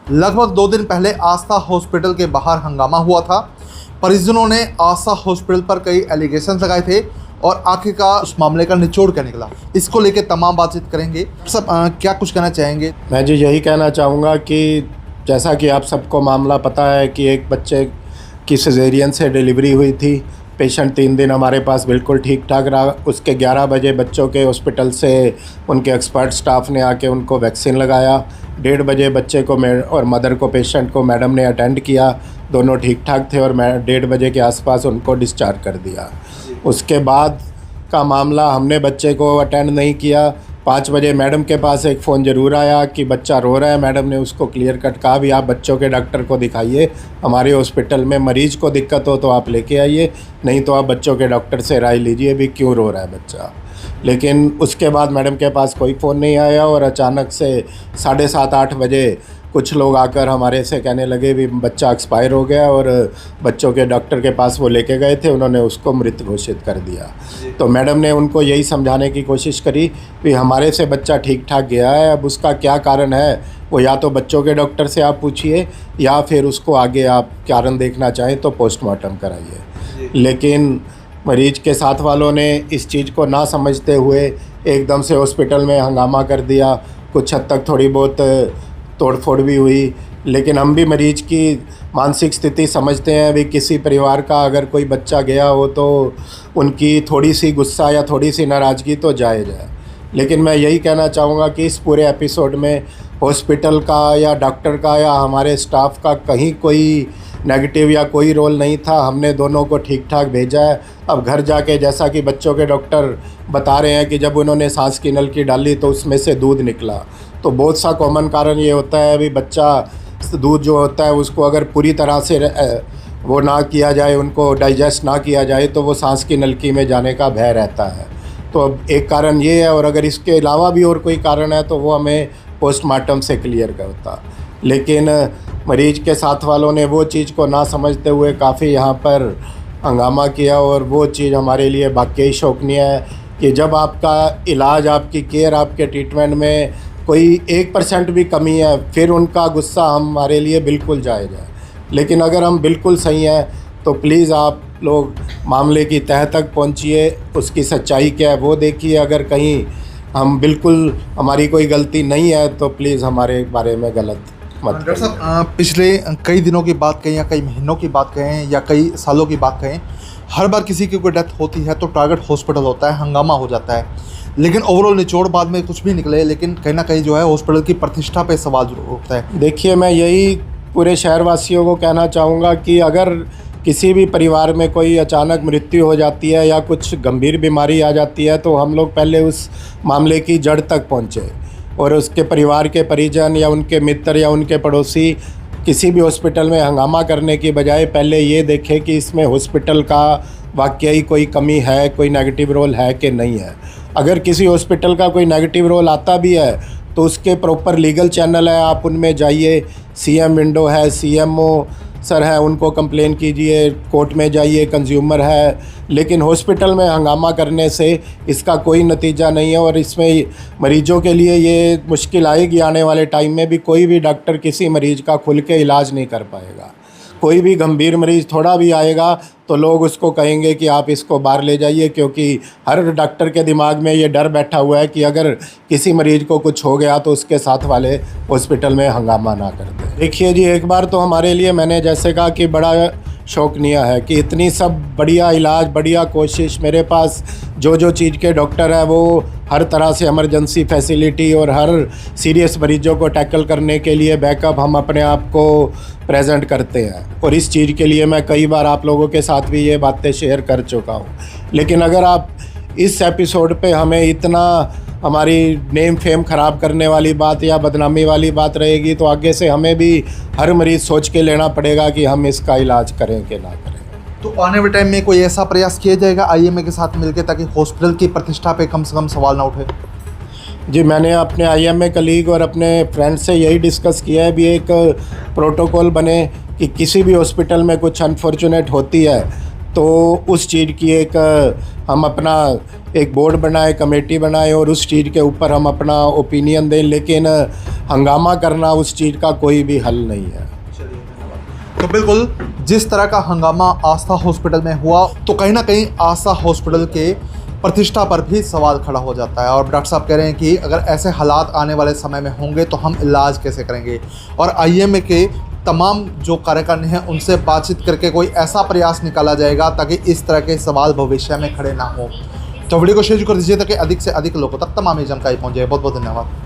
लगभग 2 दिन पहले आस्था हॉस्पिटल के बाहर हंगामा हुआ था। परिजनों ने आस्था हॉस्पिटल पर कई एलिगेशन लगाए थे और आखिरकार उस मामले का निचोड़ क्या निकला, इसको लेकर तमाम बातचीत करेंगे। सब क्या कुछ कहना चाहेंगे? मैं जी यही कहना चाहूँगा कि जैसा कि आप सबको मामला पता है कि एक बच्चे की सिजेरियन से डिलीवरी हुई थी। पेशेंट 3 दिन हमारे पास बिल्कुल ठीक ठाक रहा। उसके 11 बजे बच्चों के हॉस्पिटल से उनके एक्सपर्ट स्टाफ ने आके उनको वैक्सीन लगाया। 1:30 बजे बच्चे को और मदर को, पेशेंट को मैडम ने अटेंड किया। दोनों ठीक ठाक थे और मैं 1:30 बजे के आसपास उनको डिस्चार्ज कर दिया। उसके बाद का मामला, हमने बच्चे को अटेंड नहीं किया। 5 बजे मैडम के पास एक फ़ोन ज़रूर आया कि बच्चा रो रहा है। मैडम ने उसको क्लियर कट कहा भी आप बच्चों के डॉक्टर को दिखाइए, हमारे हॉस्पिटल में मरीज़ को दिक्कत हो तो आप लेके आइए, नहीं तो आप बच्चों के डॉक्टर से राय लीजिए भी क्यों रो रहा है बच्चा। लेकिन उसके बाद मैडम के पास कोई फ़ोन नहीं आया और अचानक से 7:30-8 बजे कुछ लोग आकर हमारे से कहने लगे भी बच्चा एक्सपायर हो गया और बच्चों के डॉक्टर के पास वो लेके गए थे, उन्होंने उसको मृत घोषित कर दिया। तो मैडम ने उनको यही समझाने की कोशिश करी कि हमारे से बच्चा ठीक ठाक गया है, अब उसका क्या कारण है वो या तो बच्चों के डॉक्टर से आप पूछिए या फिर उसको आगे आप कारण देखना चाहें तो पोस्टमार्टम कराइए। लेकिन मरीज के साथ वालों ने इस चीज़ को ना समझते हुए एकदम से हॉस्पिटल में हंगामा कर दिया। कुछ हद तक थोड़ी बहुत तोड़फोड़ भी हुई, लेकिन हम भी मरीज की मानसिक स्थिति समझते हैं। भी किसी परिवार का अगर कोई बच्चा गया हो तो उनकी थोड़ी सी गुस्सा या थोड़ी सी नाराज़गी तो जायज़ है। लेकिन मैं यही कहना चाहूँगा कि इस पूरे एपिसोड में हॉस्पिटल का या डॉक्टर का या हमारे स्टाफ का कहीं कोई नेगेटिव या कोई रोल नहीं था। हमने दोनों को ठीक ठाक भेजा है। अब घर जाके जैसा कि बच्चों के डॉक्टर बता रहे हैं कि जब उन्होंने सांस की नलकी डाली तो उसमें से दूध निकला। तो बहुत सा कॉमन कारण ये होता है भी बच्चा दूध जो होता है उसको अगर पूरी तरह से वो ना किया जाए, उनको डाइजेस्ट ना किया जाए तो वो सांस की नलकी में जाने का भय रहता है। तो अब एक कारण ये है और अगर इसके अलावा भी और कोई कारण है तो वो हमें पोस्टमार्टम से क्लियर करता। लेकिन मरीज के साथ वालों ने वो चीज़ को ना समझते हुए काफ़ी यहाँ पर हंगामा किया और वो चीज़ हमारे लिए वाकई शोचनीय है कि जब आपका इलाज, आपकी केयर, आपके ट्रीटमेंट में कोई 1% भी कमी है फिर उनका गुस्सा हमारे लिए बिल्कुल जायज़ है। लेकिन अगर हम बिल्कुल सही हैं तो प्लीज़ आप लोग मामले की तह तक पहुंचिए, उसकी सच्चाई क्या है वो देखिए। अगर कहीं हम बिल्कुल हमारी कोई गलती नहीं है तो प्लीज़ हमारे बारे में गलत मत डॉक्टर साहब, पिछले कई दिनों की बात कहें या कई महीनों की बात कहें या कई सालों की बात कहें, हर बार किसी की कोई डेथ होती है तो टारगेट हॉस्पिटल होता है, हंगामा हो जाता है। लेकिन ओवरऑल निचोड़ बाद में कुछ भी निकले, लेकिन कहीं ना कहीं जो है हॉस्पिटल की प्रतिष्ठा पे सवाल जरूर उठता है। देखिए, मैं यही पूरे शहरवासियों को कहना चाहूँगा कि अगर किसी भी परिवार में कोई अचानक मृत्यु हो जाती है या कुछ गंभीर बीमारी आ जाती है तो हम लोग पहले उस मामले की जड़ तक पहुँचे और उसके परिवार के परिजन या उनके मित्र या उनके पड़ोसी किसी भी हॉस्पिटल में हंगामा करने की बजाय पहले ये देखें कि इसमें हॉस्पिटल का वाकई कोई कमी है, कोई नेगेटिव रोल है कि नहीं है। अगर किसी हॉस्पिटल का कोई नेगेटिव रोल आता भी है तो उसके प्रॉपर लीगल चैनल है, आप उनमें जाइए। सीएम विंडो है, सीएमओ सर है, उनको कंप्लेन कीजिए, कोर्ट में जाइए, कंज्यूमर है। लेकिन हॉस्पिटल में हंगामा करने से इसका कोई नतीजा नहीं है और इसमें मरीजों के लिए ये मुश्किल आएगी आने वाले टाइम में भी। कोई भी डॉक्टर किसी मरीज़ का खुल के इलाज नहीं कर पाएगा। कोई भी गंभीर मरीज़ थोड़ा भी आएगा तो लोग उसको कहेंगे कि आप इसको बाहर ले जाइए, क्योंकि हर डॉक्टर के दिमाग में ये डर बैठा हुआ है कि अगर किसी मरीज़ को कुछ हो गया तो उसके साथ वाले हॉस्पिटल में हंगामा ना कर दें। देखिए जी, एक बार तो हमारे लिए, मैंने जैसे कहा कि बड़ा शौकनीय है कि इतनी सब बढ़िया इलाज, बढ़िया कोशिश, मेरे पास जो चीज़ के डॉक्टर है वो हर तरह से इमरजेंसी फैसिलिटी और हर सीरियस मरीजों को टैकल करने के लिए बैकअप हम अपने आप को प्रेजेंट करते हैं। और इस चीज़ के लिए मैं कई बार आप लोगों के साथ भी ये बातें शेयर कर चुका हूँ। लेकिन अगर आप इस एपिसोड पे हमें इतना हमारी नेम फेम ख़राब करने वाली बात या बदनामी वाली बात रहेगी तो आगे से हमें भी हर मरीज़ सोच के लेना पड़ेगा कि हम इसका इलाज करें कि ना करें। तो आने वाले टाइम में कोई ऐसा प्रयास किया जाएगा आईएमए के साथ मिलकर ताकि हॉस्पिटल की प्रतिष्ठा पे कम से कम सवाल ना उठे? जी, मैंने अपने आईएमए कलीग और अपने फ्रेंड से यही डिस्कस किया है भी एक प्रोटोकॉल बने कि किसी भी हॉस्पिटल में कुछ अनफॉर्चुनेट होती है तो उस चीज़ की एक हम अपना एक बोर्ड बनाए, कमेटी बनाए और उस चीज़ के ऊपर हम अपना ओपिनियन दें, लेकिन हंगामा करना उस चीज़ का कोई भी हल नहीं है। तो बिल्कुल जिस तरह का हंगामा आस्था हॉस्पिटल में हुआ, तो कहीं ना कहीं आस्था हॉस्पिटल के प्रतिष्ठा पर भी सवाल खड़ा हो जाता है। और डॉक्टर साहब कह रहे हैं कि अगर ऐसे हालात आने वाले समय में होंगे तो हम इलाज कैसे करेंगे, और आईएमए के तमाम जो कार्यकर्ता हैं उनसे बातचीत करके कोई ऐसा प्रयास निकाला जाएगा ताकि इस तरह के सवाल भविष्य में खड़े ना हो। तो वीडियो को शेयर कर दीजिए ताकि अधिक से अधिक लोगों तक तमाम जानकारी पहुँचे। बहुत बहुत धन्यवाद।